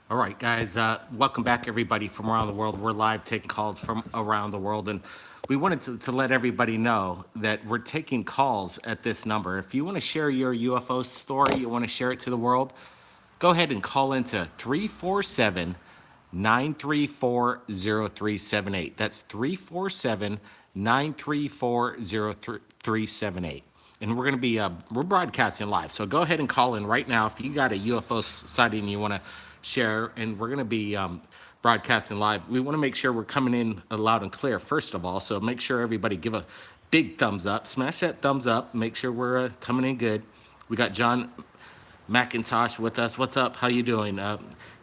All right, guys, welcome back, everybody, from around the world. We're live taking calls from around the world, and we wanted to let everybody know that we're taking calls at this number. If you want to share your UFO story, you want to share it to the world, go ahead and call into 347 934 0378. That's 347 934 0378. And we're going to be we're broadcasting live, so go ahead and call in right now if you got a UFO sighting you want to share. And we're going to be broadcasting live. We want to make sure we're coming in loud and clear first of all, so make sure everybody give a big thumbs up, smash that thumbs up, make sure we're coming in good. We got John McIntosh with us. What's up? How you doing?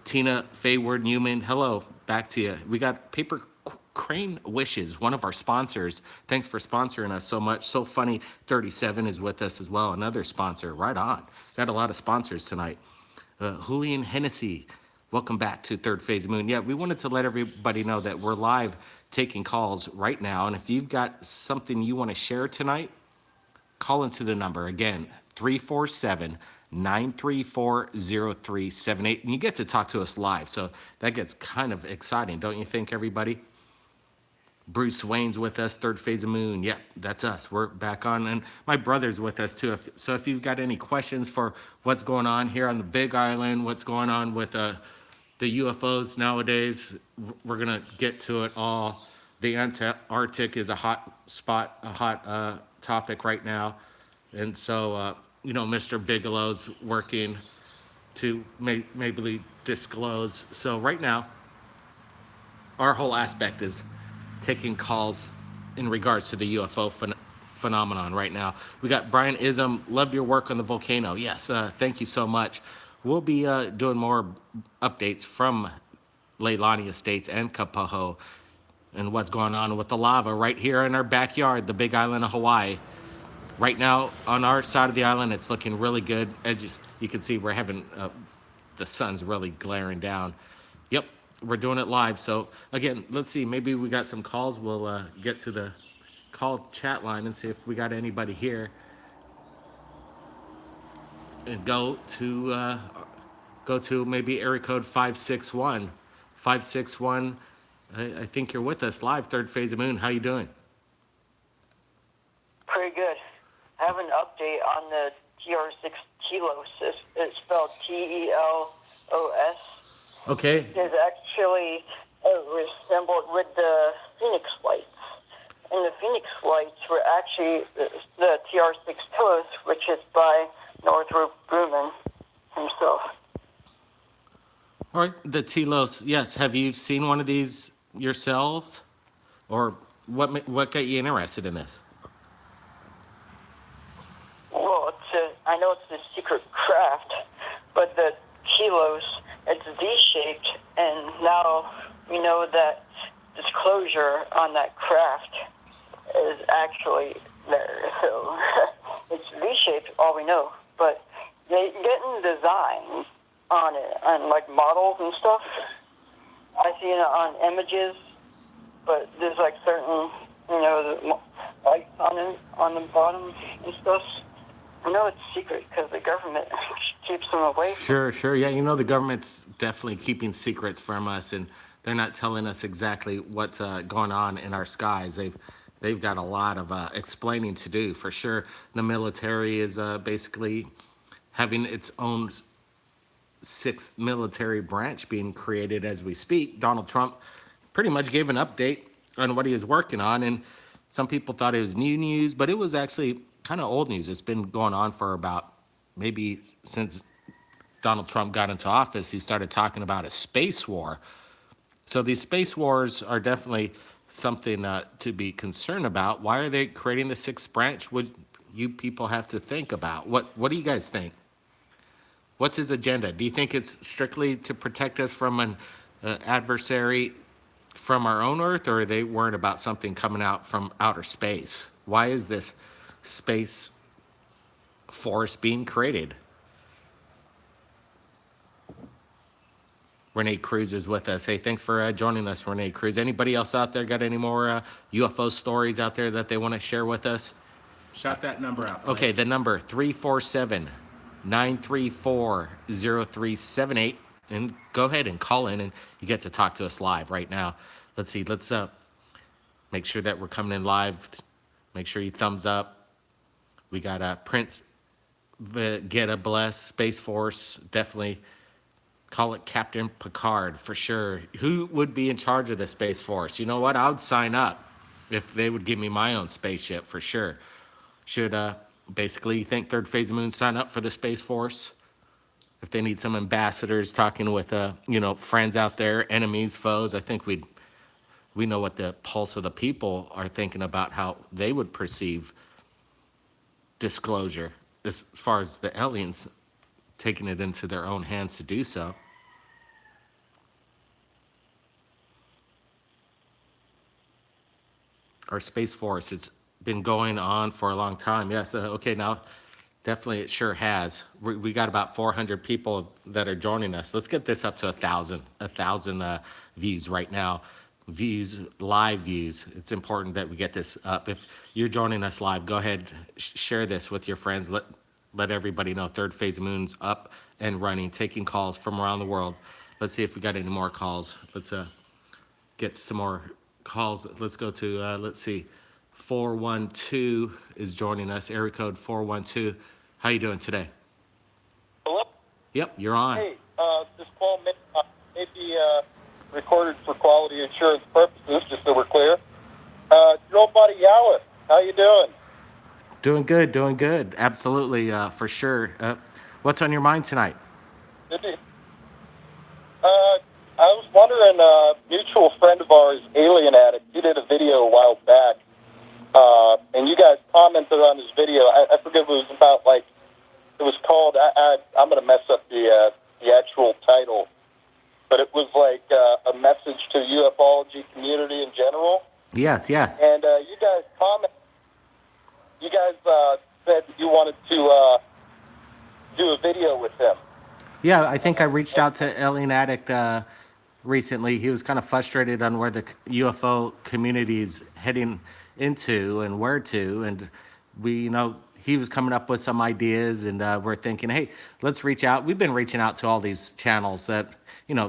Tina Fayward Newman. Hello. Back to you. We got Paper Crane Wishes, one of our sponsors. Thanks for sponsoring us so much. So Funny 37 is with us as well. Another sponsor. Right on. Got a lot of sponsors tonight. Julian Hennessy. Welcome back to Third Phase Moon. Yeah, we wanted to let everybody know that we're live taking calls right now. And if you've got something you want to share tonight, call into the number again, 347 934 0378. And you get to talk to us live. So that gets kind of exciting, don't you think, everybody? Bruce Wayne's with us, Third Phase of Moon. Yep, that's us. We're back on. And my brother's with us too. So if you've got any questions for what's going on here on the Big Island, what's going on with the UFOs nowadays, we're going to get to it all. The Antarctic is a hot spot, a hot topic right now. And so, Mr. Bigelow's working to maybe disclose. So right now, our whole aspect is taking calls in regards to the UFO phenomenon right now. We got Brian Ism. Love your work on the volcano. Yes, thank you so much. We'll be doing more updates from Leilani Estates and Kapaho and what's going on with the lava right here in our backyard, the Big Island of Hawaii. Right now, on our side of the island, it's looking really good. As you can see, we're having the sun's really glaring down. Yep, we're doing it live. So again, let's see. Maybe we got some calls. We'll get to the call chat line and see if we got anybody here. And go to maybe area code 561. 561. I think you're with us live. Third Phase of Moon. How you doing? Pretty good. I have an update on the TR6 Telos. It's spelled Telos. Okay. It's actually resembled with the Phoenix Lights. And the Phoenix Lights were actually the TR6 Telos, which is by Northrop Grumman himself. All right, the Telos. Yes. Have you seen one of these yourselves, or what got you interested in this? Well, I know it's a secret craft, but the Telos, it's V-shaped, and now we know that disclosure on that craft is actually there. So it's V-shaped, all we know, but they getting designs on it, on like models and stuff. I see it on images, but there's like certain, the lights on the bottom and stuff. I know it's secret because the government keeps them away. Sure. Yeah, the government's definitely keeping secrets from us, and they're not telling us exactly what's going on in our skies. They've got a lot of explaining to do for sure. The military is basically having its own sixth military branch being created as we speak. Donald Trump pretty much gave an update on what he was working on, and some people thought it was new news, but it was actually kind of old news. It's been going on for about maybe since Donald Trump got into office. He started talking about a space war. So these space wars are definitely something to be concerned about. Why are they creating the sixth branch? Would you people have to think about? What do you guys think? What's his agenda? Do you think it's strictly to protect us from an adversary from our own Earth, or are they worried about something coming out from outer space? Why is this space force being created? Renee Cruz is with us. Hey, thanks for joining us, Renee Cruz. Anybody else out there got any more UFO stories out there that they want to share with us? Shout that number out. Okay, the number 347 934 0378. and go ahead and call in, and you get to talk to us live right now. Let's see. Let's make sure that we're coming in live. Make sure you thumbs up. We got Prince Vegeta Bless, Space Force. Definitely call it Captain Picard for sure. Who would be in charge of the Space Force? You know what? I would sign up if they would give me my own spaceship for sure. Should basically, you think Third Phase of Moon sign up for the Space Force? If they need some ambassadors talking with friends out there, enemies, foes, I think we know what the pulse of the people are thinking about how they would perceive disclosure as far as the aliens taking it into their own hands to do so. Our Space Force, it's been going on for a long time. Yes, okay, now definitely it sure has. We got about 400 people that are joining us. Let's get this up to 1,000 views right now. Live views. It's important that we get this up. If you're joining us live, go ahead, share this with your friends. Let everybody know Third Phase of Moon's up and running, taking calls from around the world. Let's see if we got any more calls. Let's get some more calls. Let's go to, let's see, 412 is joining us, area code 412. How you doing today? Hello? Yep, you're on. Hey, this call may be recorded for quality assurance purposes, just so we're clear. Your old buddy Yalis, how you doing? Doing good. Absolutely, for sure. What's on your mind tonight? I was wondering, a mutual friend of ours, Alien Addict, he did a video a while back, and you guys commented on his video. I forget what it was about, like, it was called, I'm going to mess up the actual title, but it was like a message to the ufology community in general. Yes. And you guys said that you wanted to do a video with him. Yeah, I think I reached out to Alien Addict recently. He was kind of frustrated on where the UFO community is heading into and where to. And he was coming up with some ideas, and we're thinking, hey, let's reach out. We've been reaching out to all these channels that,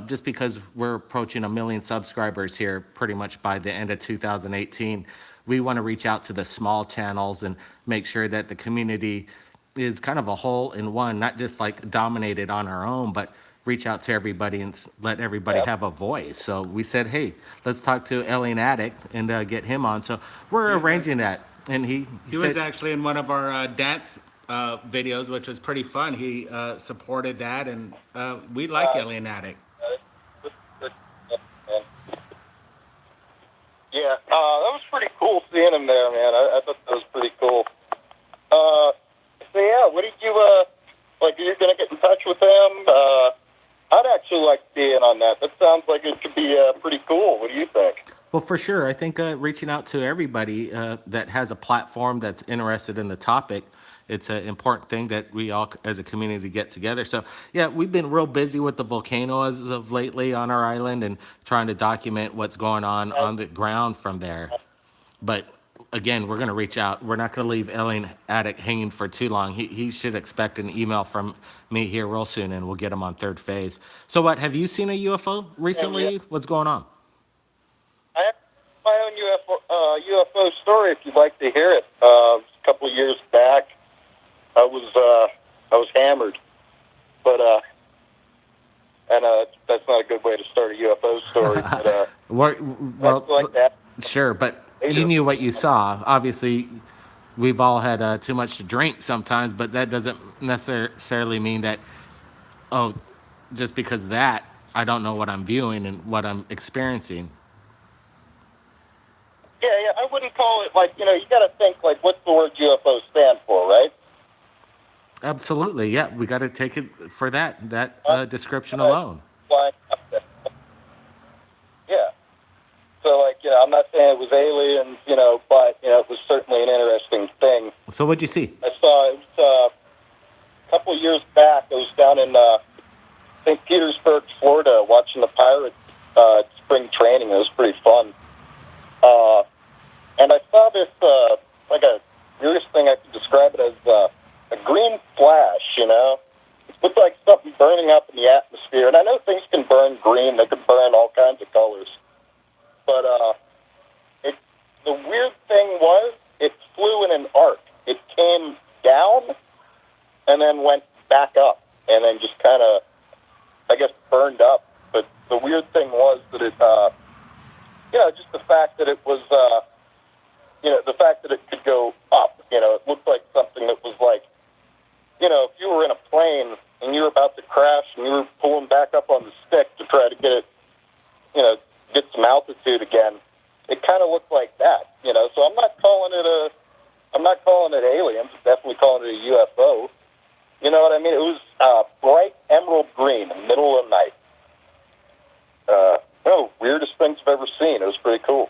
just because we're approaching 1 million subscribers here pretty much by the end of 2018, we want to reach out to the small channels and make sure that the community is kind of a whole in one, not just like dominated on our own, but reach out to everybody and let everybody have a voice. So we said, hey, let's talk to Alien Addict and get him on. So we're arranging that. And he was said, actually in one of our dance videos, which was pretty fun. He supported that, and we like Alien Addict. Yeah, that was pretty cool seeing him there, man. I thought that was pretty cool. So yeah, what did you you're gonna get in touch with him? I'd actually like to be in on that. That sounds like it could be pretty cool. What do you think? well, for sure. I think reaching out to everybody that has a platform that's interested in the topic, it's an important thing that we all as a community get together. So yeah, we've been real busy with the volcano as of lately on our island and trying to document what's going on the ground from there. But again, we're going to reach out. We're not going to leave Alien Addict hanging for too long. He should expect an email from me here real soon, and we'll get him on Third Phase. So what, have you seen a UFO recently? Yeah. What's going on? I have my own UFO story if you'd like to hear it. A couple of years back, I was hammered, but that's not a good way to start a UFO story. But well, like that. Sure, but Later. you knew what you saw. Obviously, we've all had too much to drink sometimes, but that doesn't necessarily mean that, just because of that, I don't know what I'm viewing and what I'm experiencing. Yeah, I wouldn't call it you got to think what's the word UFO stand for, right? Absolutely, yeah. We got to take it for that description alone. Flying object. Yeah. So, I'm not saying it was aliens, but, it was certainly an interesting thing. So what'd you see? I saw it was a couple of years back. I was down in St. Petersburg, Florida, watching the Pirates spring training. It was pretty fun. And I saw this, a weirdest thing I could describe it as a green flash, It looked like something burning up in the atmosphere. And I know things burn green. They could burn all kinds of colors. But the weird thing was it flew in an arc. It came down and then went back up and then just kind of, I guess, burned up. But the weird thing was that it, just the fact that it was, the fact that it could go up. It looked like something that was like, if you were in a plane and you were about to crash and you were pulling back up on the stick to try to get it, get some altitude again, it kind of looked like that, So I'm not calling it aliens. I'm definitely calling it a UFO. You know what I mean? It was bright emerald green in the middle of the night. Weirdest things I've ever seen. It was pretty cool.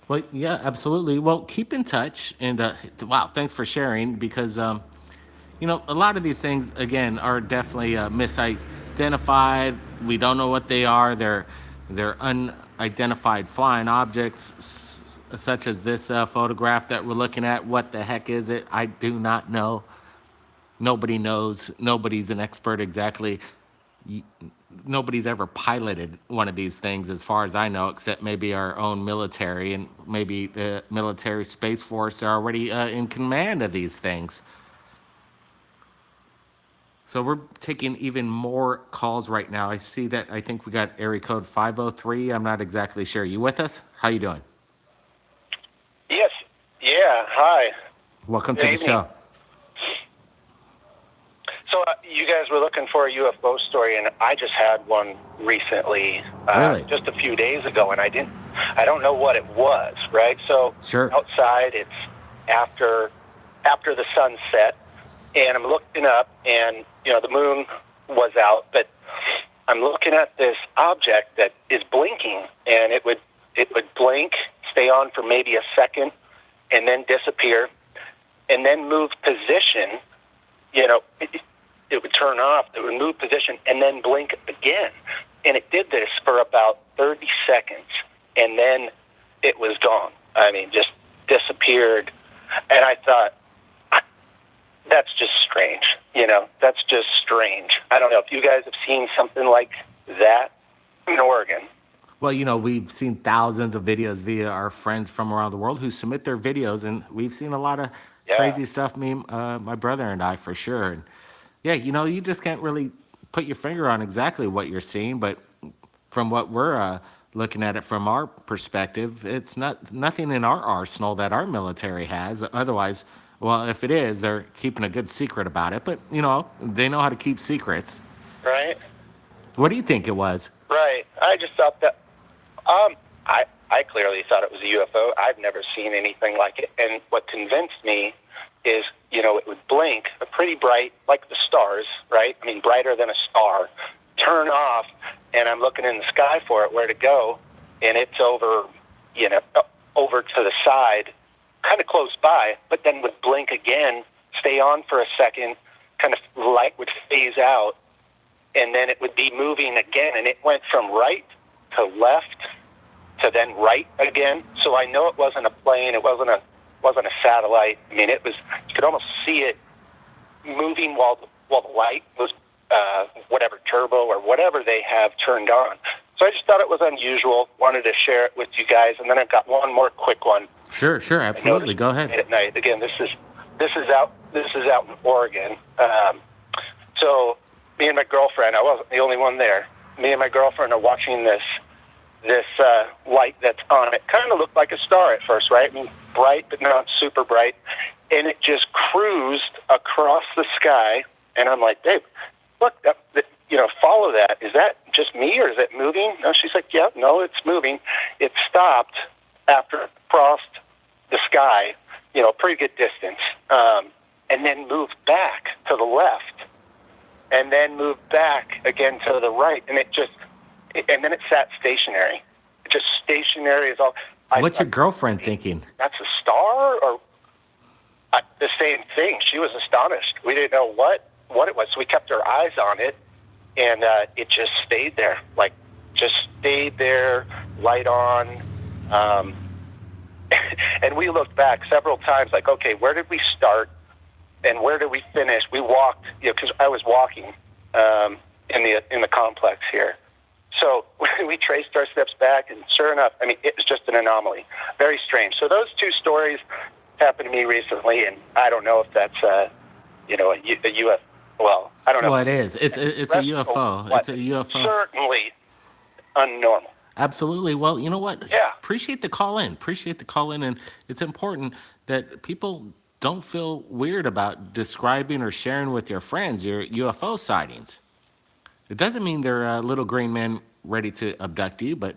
Well, yeah, absolutely. Well, keep in touch, and wow, thanks for sharing, because a lot of these things again are definitely misidentified. We don't know what they are. They're unidentified flying objects, such as this photograph that we're looking at. What the heck is it? I do not know. Nobody knows. Nobody's an expert exactly. Nobody's ever piloted one of these things, as far as I know, except maybe our own military, and maybe the military Space Force are already in command of these things. So we're taking even more calls right now. I see that. I think we got area code 503. I'm not exactly sure. You with us? How you doing? Yes. Yeah. Hi. Welcome Good to the evening. show. So you guys were looking for a UFO story, and I just had one recently, Really? just a few days ago, and I don't know what it was, right? So Sure. outside, it's after the sunset, and I'm looking up, and the moon was out, but I'm looking at this object that is blinking, and it would blink, stay on for maybe a second, and then disappear, and then move position. It would turn off, it would move position, and then blink again. And it did this for about 30 seconds, and then it was gone. I mean, just disappeared. And I thought, that's just strange. That's just strange. I don't know if you guys have seen something like that in Oregon. Well, we've seen thousands of videos via our friends from around the world who submit their videos, and we've seen a lot of crazy stuff, my brother and I, for sure. And yeah, you just can't really put your finger on exactly what you're seeing, but from what we're looking at it from our perspective, it's nothing in our arsenal that our military has. Otherwise, well, if it is, they're keeping a good secret about it. But, they know how to keep secrets. Right? What do you think it was? Right. I just thought that, I clearly thought it was a UFO. I've never seen anything like it. And what convinced me is, it would blink, a pretty bright, like the stars, right? I mean, brighter than a star, turn off, and I'm looking in the sky for it, where to go, and it's over to the side, kind of close by, but then would blink again, stay on for a second, kind of light would phase out, and then it would be moving again, and it went from right to left to then right again. So I know it wasn't a plane, it wasn't a satellite. I mean, it was, you could almost see it moving while the light was whatever turbo or whatever they have turned on. So I just thought it was unusual, wanted to share it with you guys, and then I've got one more quick one. Sure, absolutely. Go ahead. At night. Again, this is out in Oregon. So me and my girlfriend, I wasn't the only one there. Me and my girlfriend are watching this light that's on it. Kind of looked like a star at first, right? I mean, bright, but not super bright. And it just cruised across the sky. And I'm like, babe, look, follow that. Is that just me, or is it moving? No, she's like, yeah, no, it's moving. It stopped after it crossed the sky, pretty good distance, and then moved back to the left, and then moved back again to the right, and and then it sat stationary. Just stationary is all. What's your girlfriend thinking? That's a star, or the same thing. She was astonished. We didn't know what it was, so we kept our eyes on it, and it just stayed there, light on. And we looked back several times, like, okay, where did we start and where did we finish? We walked, because I was walking in the complex here. So we traced our steps back, and sure enough, I mean, it was just an anomaly. Very strange. So those two stories happened to me recently, and I don't know if that's, a UFO. Well, I don't know. Well, it is. It's a UFO. It's a UFO. Certainly unnormal. Absolutely. Well, you know what? Yeah. Appreciate the call in. Appreciate the call in. And it's important that people don't feel weird about describing or sharing with your friends your UFO sightings. It doesn't mean they're little green men ready to abduct you, but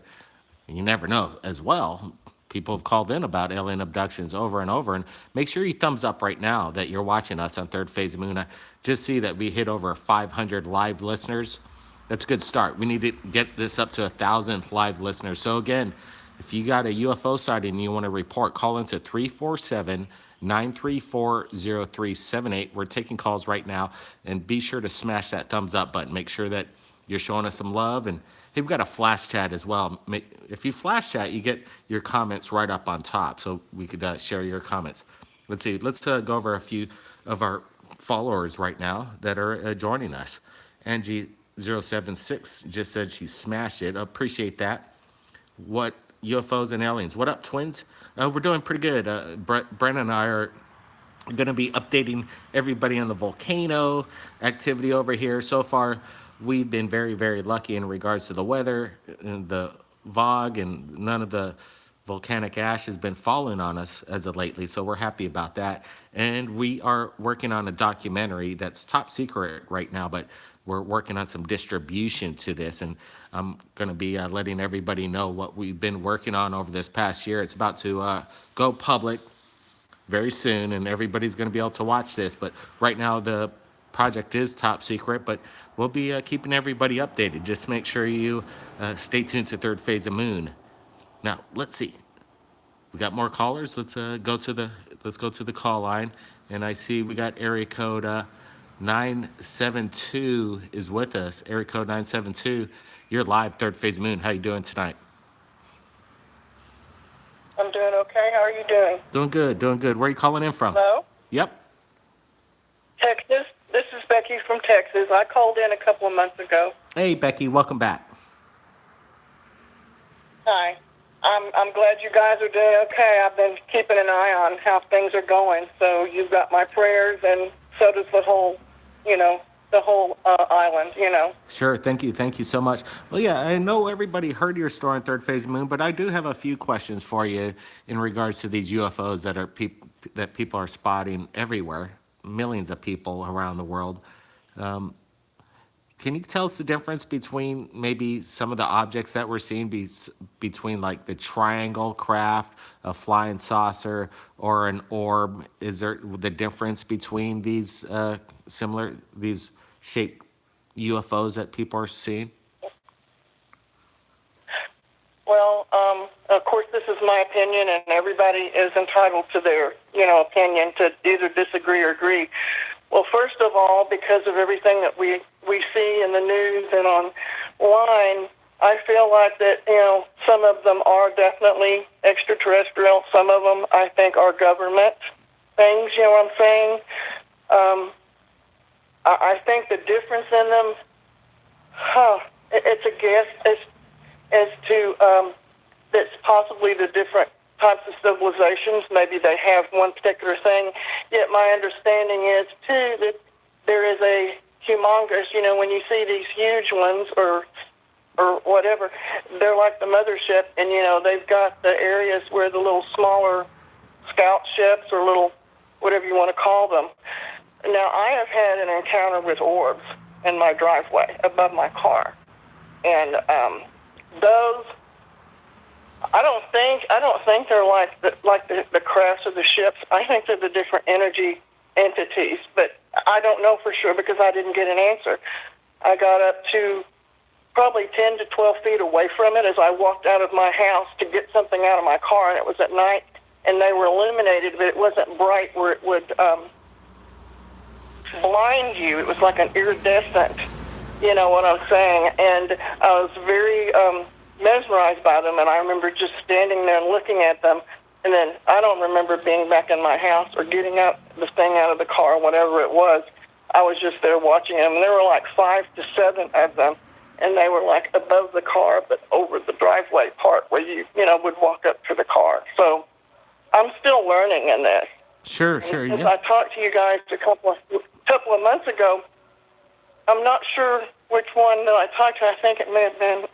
you never know as well. People have called in about alien abductions over and over. And make sure you thumbs up right now that you're watching us on Third Phase of Moon. I just see that we hit over 500 live listeners. That's a good start. We need to get this up to 1,000 live listeners. So again, if you got a UFO sighting and you want to report, call into 347-934-0378. We're taking calls right now, and be sure to smash that thumbs up button. Make sure that you're showing us some love. And hey, we've got a flash chat as well. If you flash chat, you get your comments right up on top, so we could share your comments. Let's see. Let's go over a few of our followers right now that are joining us. Angie076 just said she smashed it. Appreciate that. What UFOs and aliens? What up, twins? We're doing pretty good. Brennan and I are going to be updating everybody on the volcano activity over here. So far, we've been very, very lucky in regards to the weather and the fog, and none of the volcanic ash has been falling on us as of lately. So we're happy about that. And we are working on a documentary that's top secret right now, but we're working on some distribution to this, and I'm going to be letting everybody know what we've been working on over this past year. It's about to go public very soon, and everybody's going to be able to watch this. But right now, the project is top secret, but we'll be keeping everybody updated. Just make sure you stay tuned to Third Phase of Moon. Now, let's see. We got more callers. Let's go to the call line, and I see we got area code 972 is with us. Area code 972. You're live, Third Phase of Moon. How you doing tonight? I'm doing okay. How are you doing? Doing good, doing good. Where are you calling in from? Hello? Yep. Texas. This is Becky from Texas. I called in a couple of months ago. Hey, Becky, welcome back. Hi. I'm glad you guys are doing okay. I've been keeping an eye on how things are going. So you've got my prayers, and so does the whole island, Sure, thank you so much. Well, yeah, I know everybody heard your story on Third Phase of Moon, but I do have a few questions for you in regards to these UFOs that people are spotting everywhere, millions of people around the world. Can you tell us the difference between maybe some of the objects that we're seeing between like the triangle craft, a flying saucer, or an orb? Is there the difference between these these shaped UFOs that people are seeing? Well, of course, this is my opinion, and everybody is entitled to their, opinion to either disagree or agree. Well, first of all, because of everything that we see in the news and online, I feel like that, some of them are definitely extraterrestrial. Some of them, I think, are government things, you know what I'm saying? I think the difference in them, it's a guess as to that's possibly the different types of civilizations. Maybe they have one particular thing. Yet my understanding is, too, that there is a humongous, when you see these huge ones or whatever, they're like the mothership, and, they've got the areas where the little smaller scout ships or little whatever you want to call them. Now, I have had an encounter with orbs in my driveway above my car, and those, I don't think they're like the crafts of the ships. I think they're the different energy entities, but I don't know for sure because I didn't get an answer. I got up to probably 10 to 12 feet away from it as I walked out of my house to get something out of my car, and it was at night, and they were illuminated, but it wasn't bright where it would blind you. It was like an iridescent, you know what I'm saying, and I was very mesmerized by them, and I remember just standing there and looking at them, and then I don't remember being back in my house or getting out the thing out of the car, whatever it was. I was just there watching them, and there were like 5 to 7 of them, and they were like above the car, but over the driveway part where you would walk up to the car. So I'm still learning in this. Sure, sure. As Yeah. I talked to you guys a couple of months ago, I'm not sure which one that I talked to. I think it may have been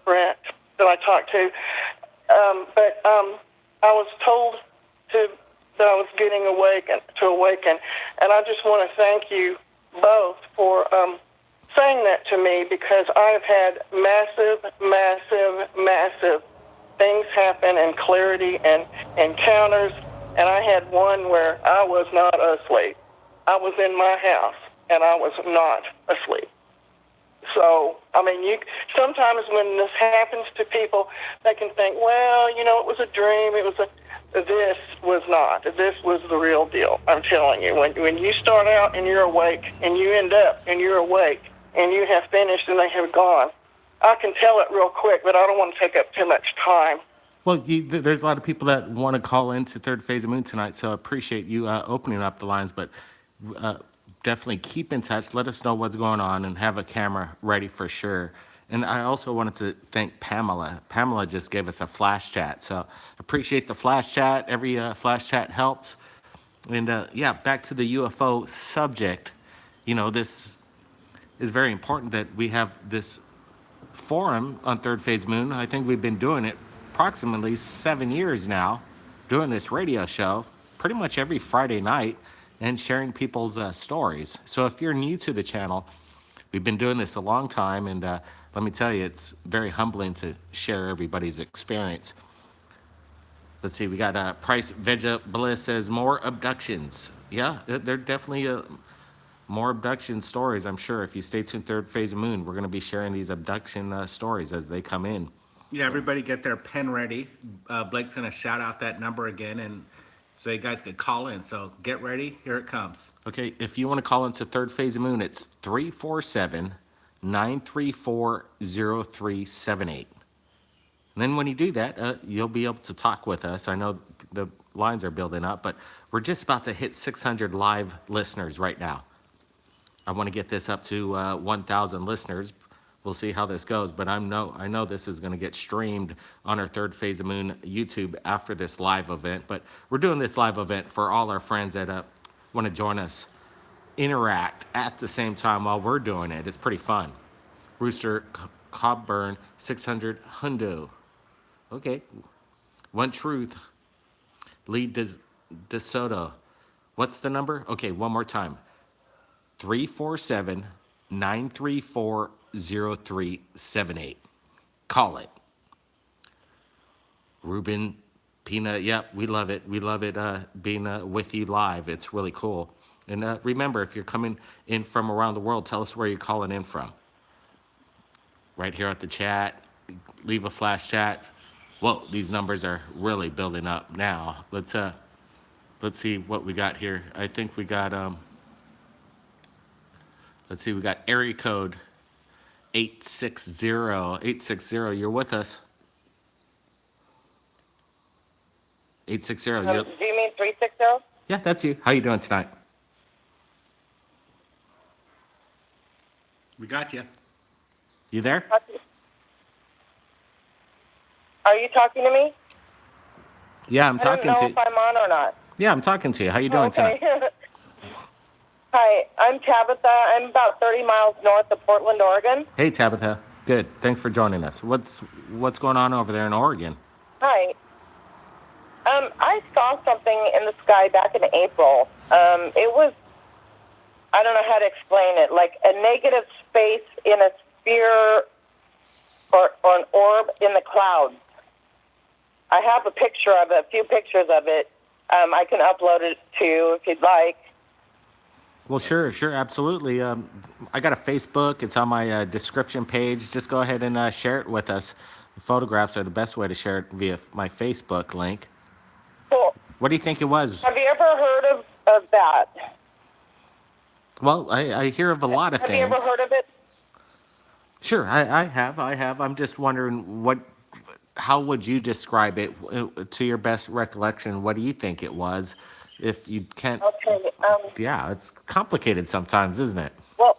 Brent that I talked to. But I was told that I was getting to awaken. And I just want to thank you both for saying that to me, because I've had massive, massive, massive things happen and clarity and encounters. And I had one where I was not asleep. I was in my house, and I was not asleep. So, I mean, sometimes when this happens to people, they can think, well, it was a dream. This was not. This was the real deal. I'm telling you, when you start out and you're awake, and you end up and you're awake, and you have finished and they have gone, I can tell it real quick, but I don't want to take up too much time. Well, there's a lot of people that want to call into Third Phase of Moon tonight, so I appreciate you opening up the lines, but definitely keep in touch. Let us know what's going on and have a camera ready for sure. And I also wanted to thank Pamela. Pamela just gave us a flash chat, so appreciate the flash chat. Every flash chat helps. And yeah, back to the UFO subject. This is very important that we have this forum on Third Phase Moon. I think we've been doing it approximately 7 years now, doing this radio show pretty much every Friday night and sharing people's stories. So if you're new to the channel, we've been doing this a long time, and let me tell you, it's very humbling to share everybody's experience. Let's see, we got Price Veja Bliss says more abductions. Yeah, they're definitely more abduction stories, I'm sure. If you stay tuned Third Phase of Moon, we're going to be sharing these abduction stories as they come in. Yeah, everybody get their pen ready. Blake's going to shout out that number again, and so you guys could call in. So get ready. Here it comes. Okay, if you want to call into Third Phase of Moon, it's 347-934-0378. And then when you do that, you'll be able to talk with us. I know the lines are building up, but we're just about to hit 600 live listeners right now. I want to get this up to 1,000 listeners. We'll see how this goes, but I know this is going to get streamed on our Third Phase of Moon YouTube after this live event. But we're doing this live event for all our friends that want to join us, interact at the same time while we're doing it. It's pretty fun. Rooster Cobburn 600 Hundo. Okay. One Truth. Lee DeSoto. What's the number? Okay, one more time. 347-934-0378. Call it. Ruben Pina, yep, we love it. We love it being with you live. It's really cool. And remember, if you're coming in from around the world, tell us where you're calling in from. Right here at the chat, leave a flash chat. Whoa, these numbers are really building up now. Let's see what we got here. I think we got let's see, we got area code 860. 860, you're with us. 860. Do you mean 360? Yeah, that's you. How you doing tonight? We got you. You there? Are you talking to me? Yeah, I'm talking I to don't know if I'm on or not. Yeah, I'm talking to you. How you doing tonight? Hi, I'm Tabitha. I'm about 30 miles north of Portland, Oregon. Hey, Tabitha. Good. Thanks for joining us. What's going on over there in Oregon? Hi. I saw something in the sky back in April. It was, I don't know how to explain it, like a negative space in a sphere or an orb in the clouds. I have a picture of it, a few pictures of it. I can upload it to you if you'd like. Well, sure, absolutely. I got a Facebook. It's on my description page. Just go ahead and share it with us. Photographs are the best way to share it via my Facebook link. Cool. What do you think it was? Have you ever heard of that? Well, I hear of a lot of Have things. you ever heard of it? Sure, I have. I'm just wondering how would you describe it to your best recollection? What do you think it was? If you can't, Okay. yeah, it's complicated sometimes, isn't it? Well,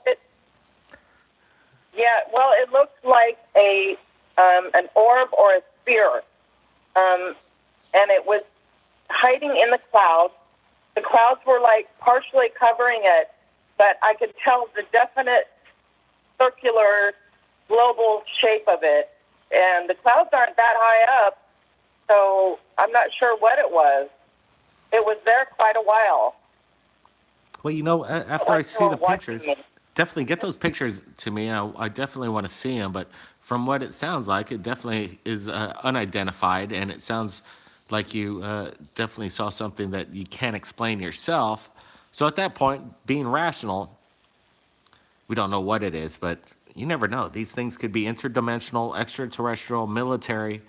Yeah, well, it looked like an orb or a sphere, and it was hiding in the clouds. The clouds were like partially covering it, but I could tell the definite circular global shape of it. And the clouds aren't that high up, so I'm not sure what it was. It was there quite a while. Well, after I Like see you the were watching pictures, me. definitely get those pictures to me. I definitely want to see them. But from what it sounds like, it definitely is unidentified, and it sounds like you definitely saw something that you can't explain yourself. So at that point, being rational, we don't know what it is, but you never know. These things could be interdimensional, extraterrestrial, military.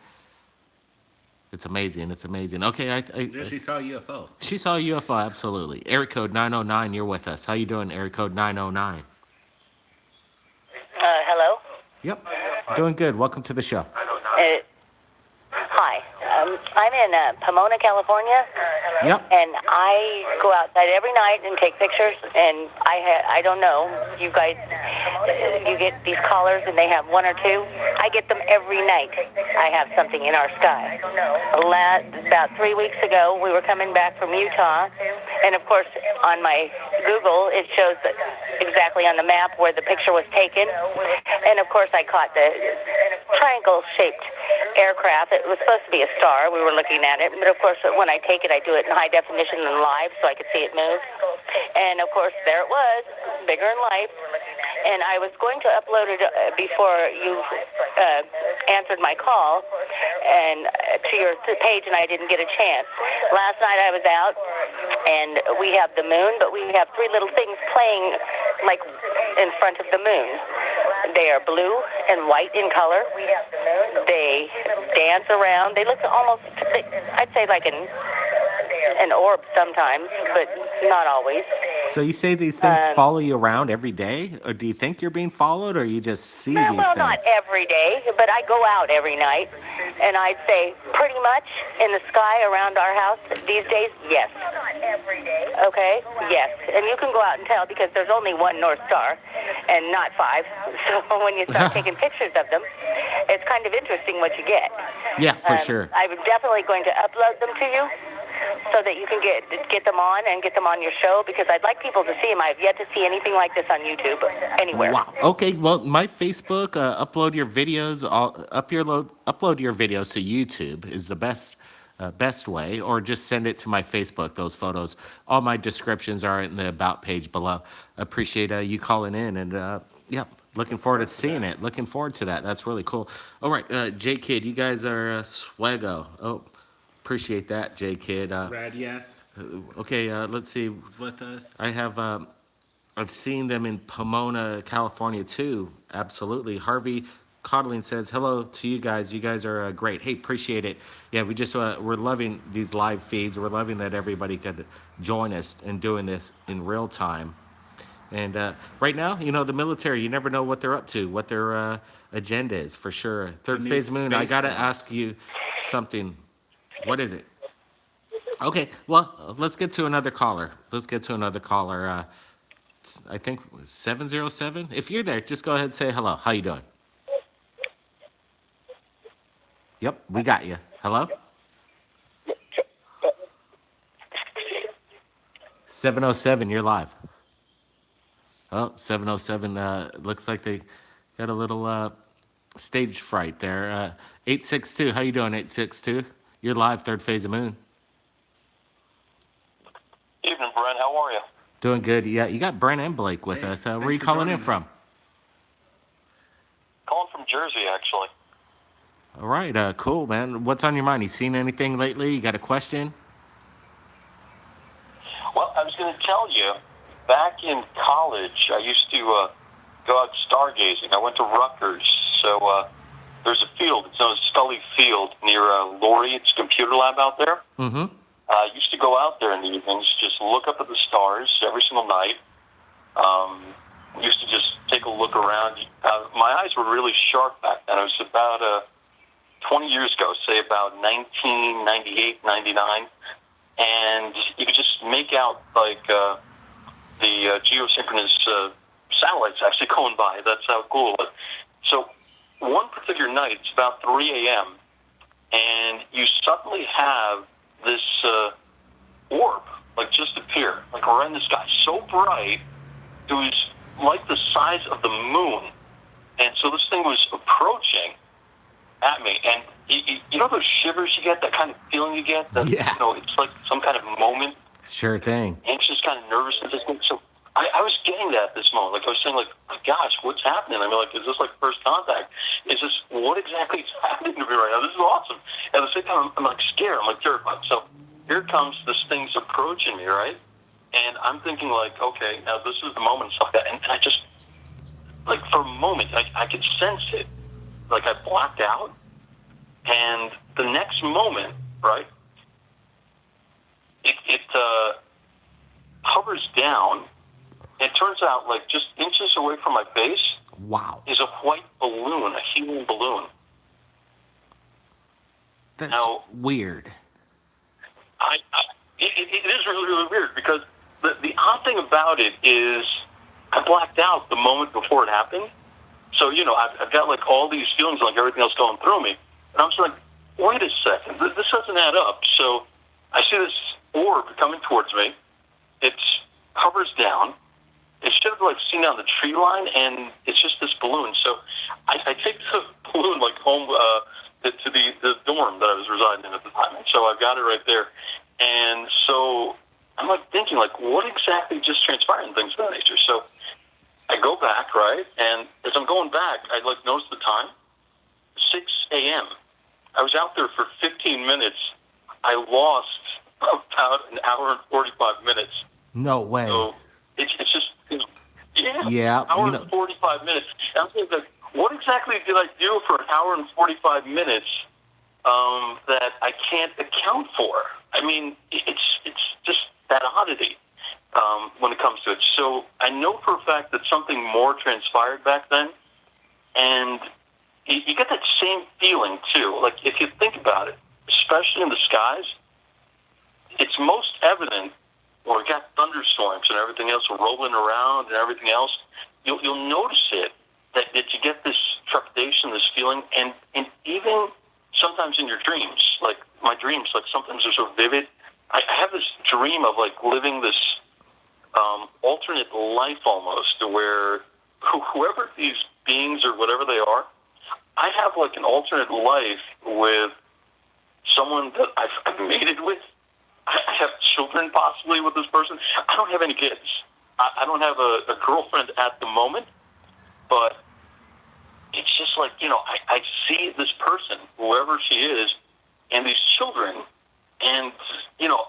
It's amazing. It's amazing. Okay, Yeah, she saw a UFO. she saw a UFO. Absolutely. Area code 909. You're with us. How you doing? Area code 909. Hello. Yep. Doing good. Welcome to the show. Hi. I'm in Pomona, California, Yep. and I go outside every night and take pictures. And I don't know. You guys, you get these callers, and they have one or two. I get them every night. I have something in our sky. About 3 weeks ago, we were coming back from Utah, and of course, on my Google, it shows that exactly on the map where the picture was taken. And of course, I caught the triangle-shaped aircraft. It was supposed to be a star. We were looking at it, but of course, when I take it, I do it in high definition and live, so I could see it move. And of course, there it was, bigger in life. And I was going to upload it before you answered my call and to your page, and I didn't get a chance. Last night I was out, and we have the moon, but we have three little things playing like in front of the moon. They are blue and white in color. They dance around. They look almost, I'd say like an orb sometimes, but not always. So you say these things follow you around every day, or do you think you're being followed, or you just see these Well, things? not every day, but I go out every night, and I'd say pretty much in the sky around our house these days, yes. Not every day. Okay, yes. And you can go out and tell because there's only one North Star and not five. So when you start taking pictures of them, it's kind of interesting what you get. Yeah, for sure. I'm definitely going to upload them to you so that you can get them on and get them on your show, because I'd like people to see them. I've yet to see anything like this on YouTube anywhere. Wow. Okay. Well, my Facebook, upload your videos. Upload your videos to YouTube is the best way, or just send it to my Facebook. Those photos. All my descriptions are in the about page below. Appreciate you calling in, and yeah, looking forward to seeing it. Looking forward to that. That's really cool. All right, J Kid, you guys are Swaggo. Oh, appreciate that, J Kid. Brad, yes, Okay, let's see. was with us. I have I've seen them in Pomona, California too. Absolutely. Harvey Coddling says hello to you guys. You guys are great. Hey, appreciate it. Yeah, we just we're loving these live feeds. We're loving that everybody could join us in doing this in real time. And right now, the military, you never know what they're up to, what their agenda is for sure. Third new phase moon, I space gotta force. ask you something. What is it? Okay, well, let's get to another caller. I think 707. If you're there, just go ahead and say hello. How you doing? Yep, we got you. Hello? 707, you're live. Oh, 707, looks like they got a little stage fright there. 862, how you doing, 862? You're live, third phase of moon. Evening, Brent. How are you? Doing good. Yeah, you got Brent and Blake with Hey, us. Where are thanks you for calling in joining us. from? Calling from Jersey, actually. All right, cool, man. What's on your mind? You seen anything lately? You got a question? Well, I was going to tell you, back in college, I used to go out stargazing. I went to Rutgers, so there's a field. It's known as Scully Field near Lori. It's a computer lab out there. Mm-hmm. I used to go out there in the evenings, just look up at the stars every single night. Used to just take a look around. My eyes were really sharp back then. It was about 20 years ago, say about 1998, 99. And you could just make out like the geosynchronous satellites actually going by. That's how cool it was. So one particular night, it's about 3 a.m., and you suddenly have this orb, like, just appear, like, right in the sky, so bright, it was like the size of the moon. And so this thing was approaching at me, and you know those shivers you get, that kind of feeling you get? That, Yeah. You know, it's like some kind of moment, Sure thing. anxious, kind of nervous. So I was getting that at this moment. Like, I was saying, like, my gosh, what's happening? I mean, like, is this like first contact? Is this, what exactly is happening to me right now? This is awesome. At the same time, I'm like scared. I'm like terrified. So here comes this thing's approaching me, right? And I'm thinking, like, okay, now this is the moment. So and I just, like, for a moment, I could sense it. Like, I blacked out. And the next moment, right, it hovers down. It turns out, like, just inches away from my base Wow. is a white balloon, a helium balloon. That's Now- weird. It is really, really weird, because the odd thing about it is I blacked out the moment before it happened. So, you know, I've got, like, all these feelings, like everything else going through me. And I'm just like, wait a second, this doesn't add up. So I see this orb coming towards me. It hovers down. It should have, like, seen down the tree line, and it's just this balloon. So I take the balloon, like, home to the dorm that I was residing in at the time. And so I've got it right there. And so I'm, like, thinking, like, what exactly just transpired and things of that nature. So I go back, right? And as I'm going back, I, like, notice the time, 6 a.m. I was out there for 15 minutes. I lost about an hour and 45 minutes. No way. So it's just, Yeah, hour you know- and 45 minutes. And I'm thinking, like, what exactly did I do for an hour and 45 minutes that I can't account for? I mean, it's just that oddity when it comes to it. So I know for a fact that something more transpired back then, and you get that same feeling too. Like, if you think about it, especially in the skies, it's most evident, or you got thunderstorms and everything else rolling around and everything else. You'll notice it, that you get this trepidation, this feeling, and even sometimes in your dreams, like my dreams, like sometimes they're so vivid. I have this dream of, like, living this alternate life almost, where whoever these beings or whatever they are, I have, like, an alternate life with someone that I've mated with. I have children possibly with this person. I don't have any kids. I don't have a girlfriend at the moment, but it's just like, you know, I see this person, whoever she is, and these children, and, you know,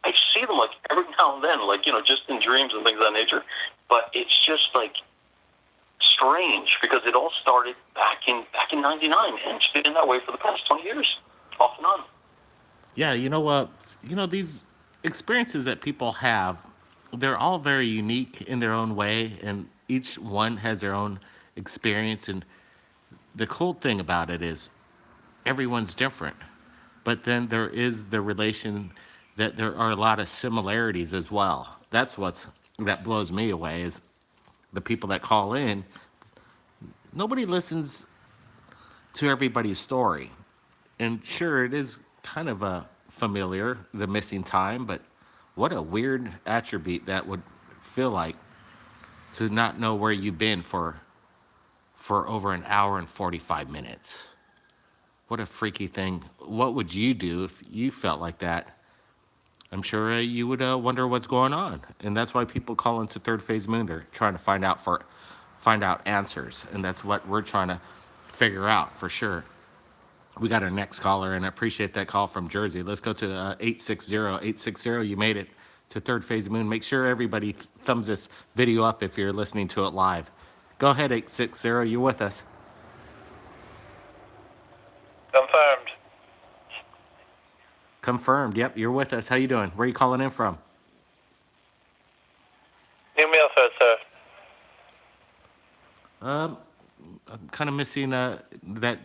I see them, like, every now and then, like, you know, just in dreams and things of that nature. But it's just, like, strange, because it all started back in '99, and it's been that way for the past 20 years, off and on. Yeah, you know, these experiences that people have, they're all very unique in their own way, and each one has their own experience. And the cool thing about it is everyone's different, but then there is the relation that there are a lot of similarities as well. That's that blows me away, is the people that call in. Nobody listens to everybody's story. And sure, it is kind of a familiar, the missing time, but what a weird attribute that would feel like, to not know where you've been for over an hour and 45 minutes. What a freaky thing. What would you do if you felt like that? I'm sure you would wonder what's going on. And that's why people call into Third Phase Moon. They're trying to find out answers. And that's what we're trying to figure out for sure. We got our next caller, and I appreciate that call from Jersey. Let's go to 860. 860, you made it to Third Phase Moon. Make sure everybody thumbs this video up if you're listening to it live. Go ahead, 860, you're with us. Confirmed. Confirmed, yep, you're with us. How you doing? Where are you calling in from? New Milford, sir. I'm kind of missing that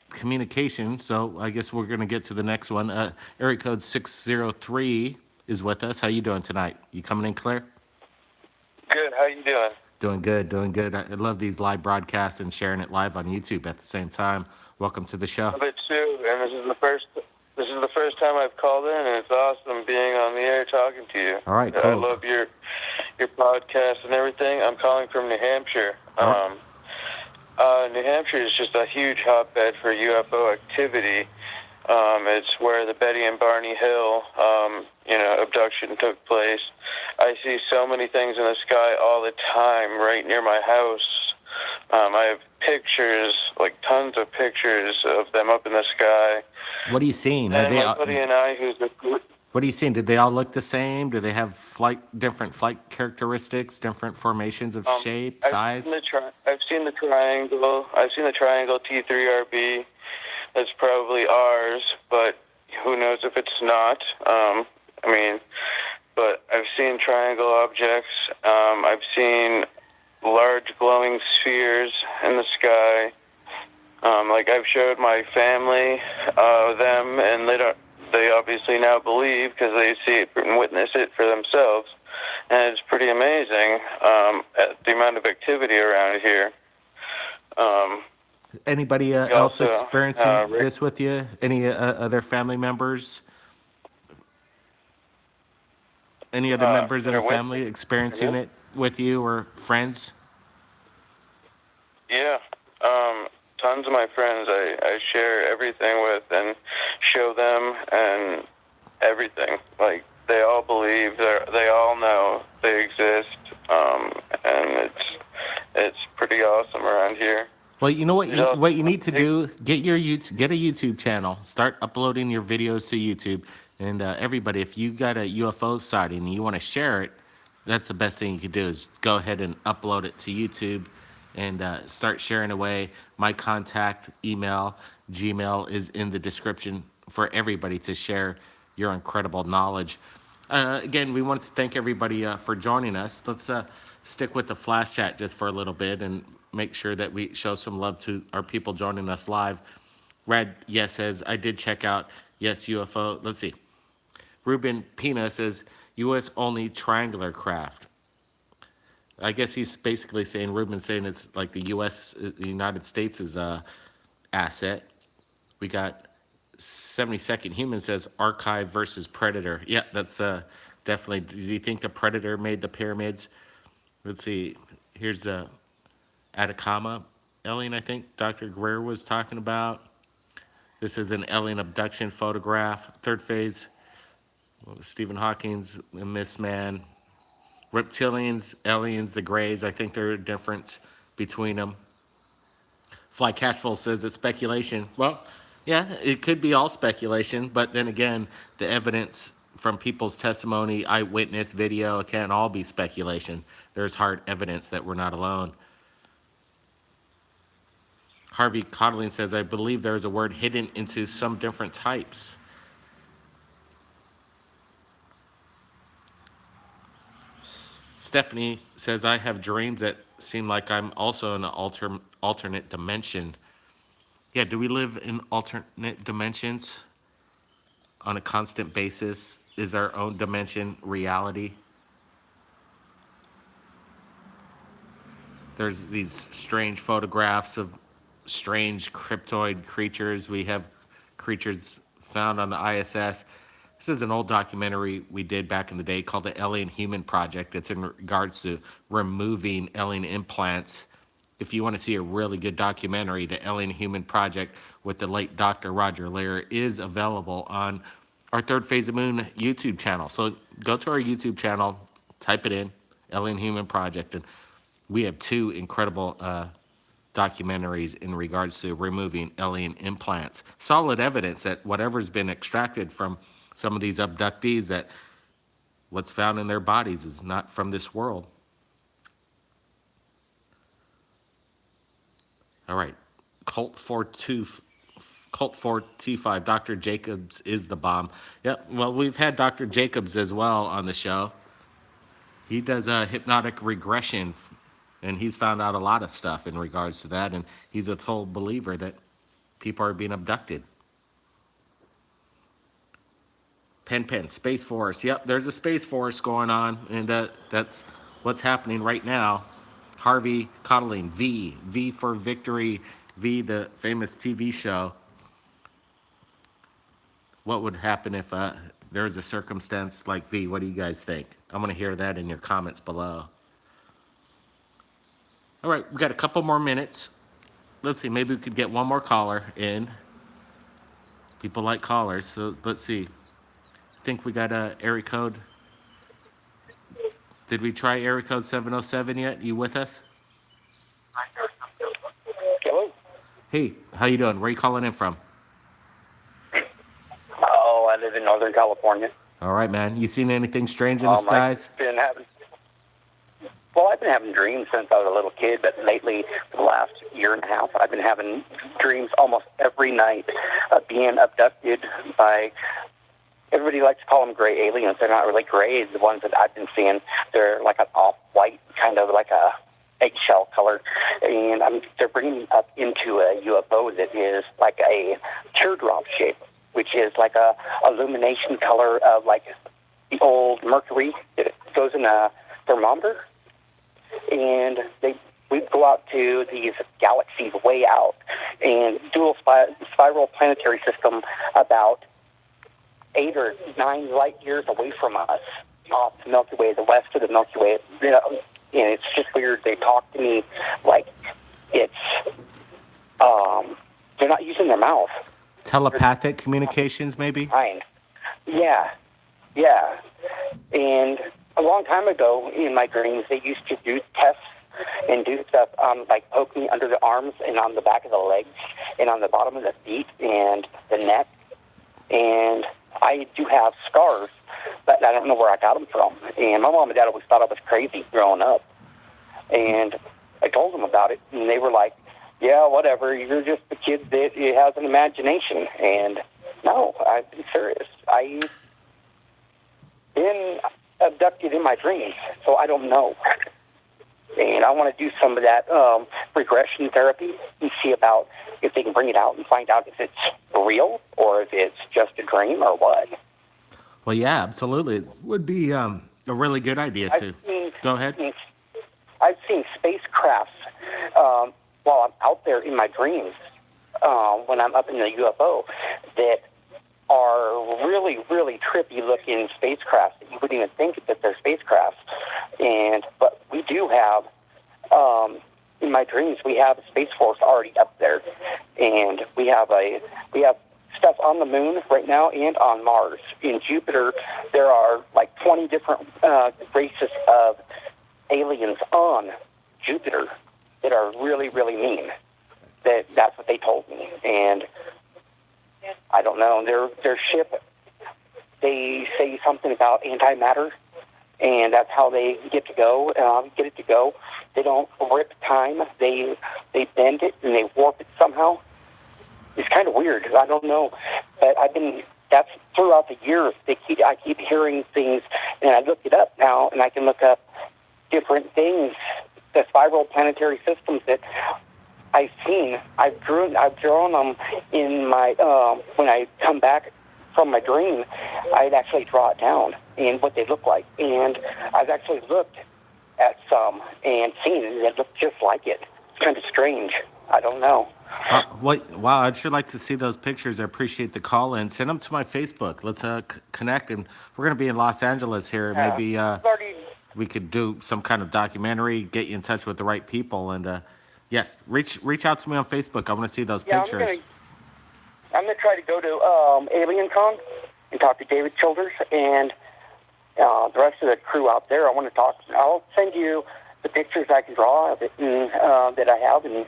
communication, so I guess we're going to get to the next one. Area code 603 is with us. How you doing tonight? You coming in clear? Good. How you doing? Doing good, doing good. I love these live broadcasts and sharing it live on YouTube at the same time. Welcome to the show. Love it too. And this is the first time I've called in, and it's awesome being on the air talking to you. All right, I cool. love your podcast and everything. I'm calling from New Hampshire. New Hampshire is just a huge hotbed for UFO activity. It's where the Betty and Barney Hill, abduction took place. I see so many things in the sky all the time right near my house. I have pictures, like tons of pictures of them up in the sky. What are you seeing? And my buddy and I, What are you seeing? Did they all look the same? Do they have different flight characteristics, different formations of shape, size? I've seen the triangle. I've seen the triangle T3RB. That's probably ours, but who knows if it's not. But I've seen triangle objects. I've seen large glowing spheres in the sky. I've showed my family them, and they obviously now believe because they see it and witness it for themselves. And it's pretty amazing the amount of activity around here. Anybody else experiencing this with you? Any other family members? Any other members of the family experiencing it with you or friends? Yeah. Tons of my friends I share everything with and show them and everything. Like, they all believe, they all know they exist, and it's pretty awesome around here. Well, you know what you need to do? Get a YouTube channel. Start uploading your videos to YouTube. And everybody, if you got a UFO sighting and you want to share it, that's the best thing you could do is go ahead and upload it to YouTube and start sharing away. My contact email, Gmail, is in the description for everybody to share your incredible knowledge. Again, we wanted to thank everybody for joining us. Let's stick with the flash chat just for a little bit and make sure that we show some love to our people joining us live. Rad Yes says, I did check out Yes UFO. Let's see. Ruben Pina says, U.S. only triangular craft. I guess he's basically saying, Ruben's saying it's like the U.S., the United States' asset. We got 72nd Human says, Archive versus Predator. Yeah, that's definitely. Do you think the Predator made the pyramids? Let's see. Here's the Atacama alien, I think Dr. Greer was talking about. This is an alien abduction photograph. Third phase. Stephen Hawking's the Miss Man. Reptilians, aliens, the Greys. I think there are a difference between them. Fly Catchful says it's speculation. Well, yeah, it could be all speculation, but then again, the evidence from people's testimony, eyewitness video, it can't all be speculation. There's hard evidence that we're not alone. Harvey Coddling says, I believe there is a word hidden into some different types. Stephanie says, I have dreams that seem like I'm also in an alternate dimension. Yeah, do we live in alternate dimensions on a constant basis? Is our own dimension reality? There's these strange photographs of strange cryptoid creatures. We have creatures found on the ISS. This is an old documentary we did back in the day called the Alien Human Project. It's in regards to removing alien implants. If you want to see a really good documentary, the Alien Human Project with the late Dr. Roger Leir is available on our Third Phase of Moon YouTube channel. So go to our YouTube channel, type it in, Alien Human Project, and we have two incredible documentaries in regards to removing alien implants. Solid evidence that whatever's been extracted from some of these abductees, that what's found in their bodies is not from this world. All right, Colt 425, Dr. Jacobs is the bomb. Yeah, well, we've had Dr. Jacobs as well on the show. He does a hypnotic regression, and he's found out a lot of stuff in regards to that, and he's a total believer that people are being abducted. Pen, Space Force. Yep, there's a Space Force going on, and that's what's happening right now. Harvey Coddling, V for Victory, V, the famous TV show. What would happen if there was a circumstance like V? What do you guys think? I want to hear that in your comments below. All right, we got a couple more minutes. Let's see, maybe we could get one more caller in. People like callers, so let's see. I think we got a area code. Did we try area code 707 yet? You with us? Hello. Hey, how you doing? Where are you calling in from? Oh, I live in Northern California. All right, man. You seen anything strange in the skies? I've been having dreams since I was a little kid, but lately, for the last year and a half, I've been having dreams almost every night of being abducted by, everybody likes to call them gray aliens. They're not really gray. The ones that I've been seeing, they're like an off-white, kind of like a eggshell color, and they're bringing me up into a UFO that is like a teardrop shape, which is like a illumination color of like the old mercury that goes in a thermometer. And we go out to these galaxies way out, and dual spiral planetary system about 8 or 9 light years away from us, off the Milky Way, the west of the Milky Way. You know, and it's just weird. They talk to me like it's they're not using their mouth. Telepathic communications, maybe? Fine. Yeah. And a long time ago in my dreams, they used to do tests and do stuff, like poke me under the arms and on the back of the legs and on the bottom of the feet and the neck. And I do have scars, but I don't know where I got them from. And my mom and dad always thought I was crazy growing up. And I told them about it, and they were like, yeah, whatever, you're just a kid that has an imagination. And no, I've been serious. I've been abducted in my dreams, so I don't know. And I want to do some of that regression therapy and see about if they can bring it out and find out if it's real or if it's just a dream or what. Well, yeah, absolutely. It would be a really good idea to. Go ahead. I've seen spacecrafts while I'm out there in my dreams when I'm up in the UFO that are really, really trippy looking spacecrafts that you wouldn't even think that they're spacecrafts. But we do have, in my dreams, we have a Space Force already up there, and we have stuff on the moon right now and on Mars. In Jupiter, there are like 20 different races of aliens on Jupiter that are really, really mean. That's what they told me, and I don't know. Their ship, they say something about antimatter, and that's how they get it to go. They don't rip time. They bend it and they warp it somehow. It's kind of weird. I don't know, but that's throughout the years. I keep hearing things, and I look it up now, and I can look up different things, the spiral planetary systems that I've seen. I've drawn them in my when I come back from my dream. I'd actually draw it down and what they look like, and I've actually looked at some and seen it that look just like it. It's kind of strange. I don't know. Wow, I'd sure like to see those pictures. I appreciate the call in. Send them to my Facebook. Let's connect, and we're going to be in Los Angeles here. Maybe we could do some kind of documentary, get you in touch with the right people, and reach out to me on Facebook. I want to see those pictures. I'm gonna try to go to AlienCon and talk to David Childers and the rest of the crew out there. I want to talk. I'll send you the pictures I can draw of it and that I have and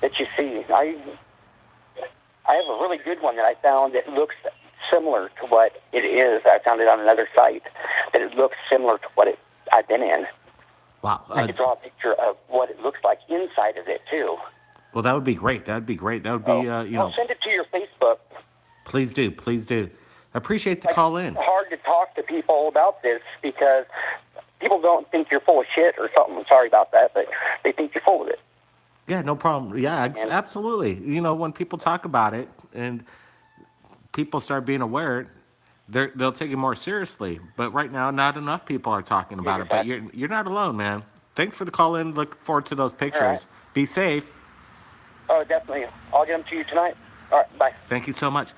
that you see. I have a really good one that I found that looks similar to what it is. I found it on another site that it looks similar to what I've been in. Wow. I could draw a picture of what it looks like inside of it too. Well, that would be great. That would be great. That would be, I'll send it to your Facebook. Please do. I appreciate the call in. It's hard to talk to people about this because people don't think you're full of shit or something. Sorry about that, but they think you're full of it. Yeah, no problem. Yeah, absolutely. When people talk about it and people start being aware, they'll take it more seriously. But right now, not enough people are talking about it. But you're not alone, man. Thanks for the call in. Look forward to those pictures. right. Be safe. Oh, definitely. I'll get them to you tonight. All right, bye. Thank you so much.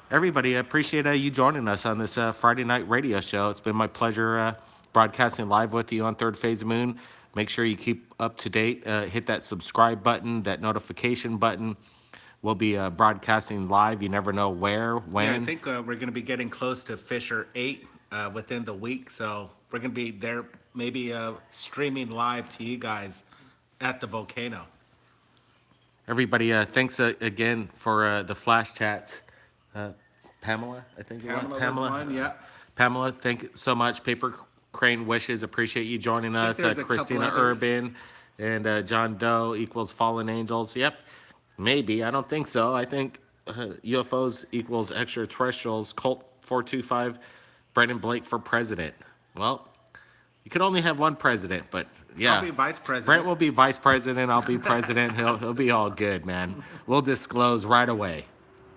Everybody, I appreciate you joining us on this Friday night radio show. It's been my pleasure broadcasting live with you on Third Phase of Moon. Make sure you keep up to date. Hit that subscribe button, that notification button. We'll be broadcasting live. You never know where, when. Yeah, I think we're going to be getting close to Fisher 8 within the week. So we're going to be there maybe streaming live to you guys at the volcano. Everybody, thanks again for the flash chats. Pamela, I think it was. Pamela was one, yeah. Pamela, thank you so much. Paper Crane Wishes, appreciate you joining us. there's a couple Christina others. Urban and John Doe equals Fallen Angels. Yep, maybe. I don't think so. I think UFOs equals extraterrestrials. Colt 425, Brendan Blake for president. Well, you could only have one president, but yeah. I'll be vice president. Brent will be vice president. I'll be president. He'll be all good, man. We'll disclose right away.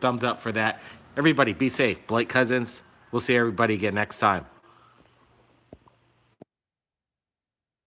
Thumbs up for that. Everybody, be safe. Blake Cousins. We'll see everybody again next time.